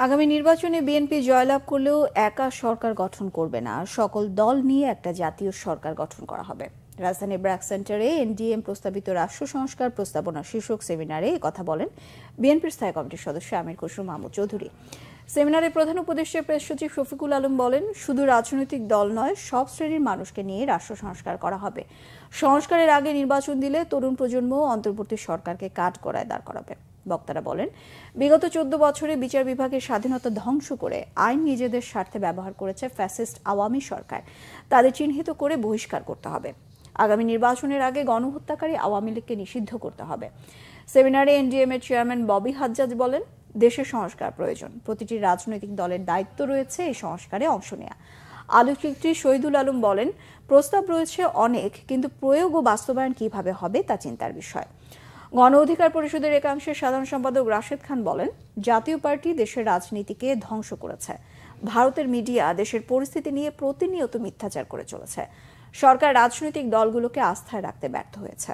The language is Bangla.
আগামী নির্বাচনে বিএনপি জয়লাভ করলেও একা সরকার গঠন করবে না, সকল দল নিয়ে একটা জাতীয় সরকার গঠন করা হবে। রাজধানীর ব্র্যাক সেন্টারে এনডিএম প্রস্তাবিত রাষ্ট্র সংস্কার প্রস্তাবনা শীর্ষক সেমিনারে কথা বলেন বিএনপির স্থায়ী কমিটির সদস্য আমির খসরু মাহমুদ চৌধুরী। সেমিনারে প্রধান উপদেষ্টা প্রেস সচিব শফিকুল আলম বলেন, শুধু রাজনৈতিক দল নয়, সব শ্রেণীর মানুষকে নিয়ে রাষ্ট্র সংস্কার করা হবে। সংস্কারের আগে নির্বাচন দিলে তরুণ প্রজন্ম অন্তর্বর্তী সরকারকে কাঠগড়ায় দাঁড় করাবে। বক্তারা বলেন, বিগত 14 বছরে বিচার বিভাগের স্বাধীনতা ধ্বংস করে আইন নিজেদের স্বার্থে ব্যবহার করেছে ফ্যাসিস্ট আওয়ামী সরকার। তাদের চিহ্নিত করে বহিষ্কার করতে হবে। আগামী নির্বাচনের আগে গণহত্যাকারী আওয়ামী লীগকে নিষিদ্ধ করতে হবে। সেমিনারে এনডিএম এর চেয়ারম্যান ববি হাজ্জাজ বলেন, দেশের সংস্কার প্রয়োজন, প্রতিটি রাজনৈতিক দলের দায়িত্ব রয়েছে এই সংস্কারে অংশ নেওয়া। আলোকচিত্রী শহীদুল আলম বলেন, প্রস্তাব রয়েছে অনেক, কিন্তু প্রয়োগ ও বাস্তবায়ন কিভাবে হবে তা চিন্তার বিষয়। গণ অধিকার পরিষদের একাংশের সাধারণ সম্পাদক রাশেদ খান বলেন, জাতীয় পার্টি দেশের রাজনীতিকে ধ্বংস করেছে। ভারতের মিডিয়া দেশের পরিস্থিতি নিয়ে প্রতিনিয়ত মিথ্যাচার করে চলেছে। সরকার রাজনৈতিক দলগুলোকে আস্থায় রাখতে ব্যর্থ হয়েছে।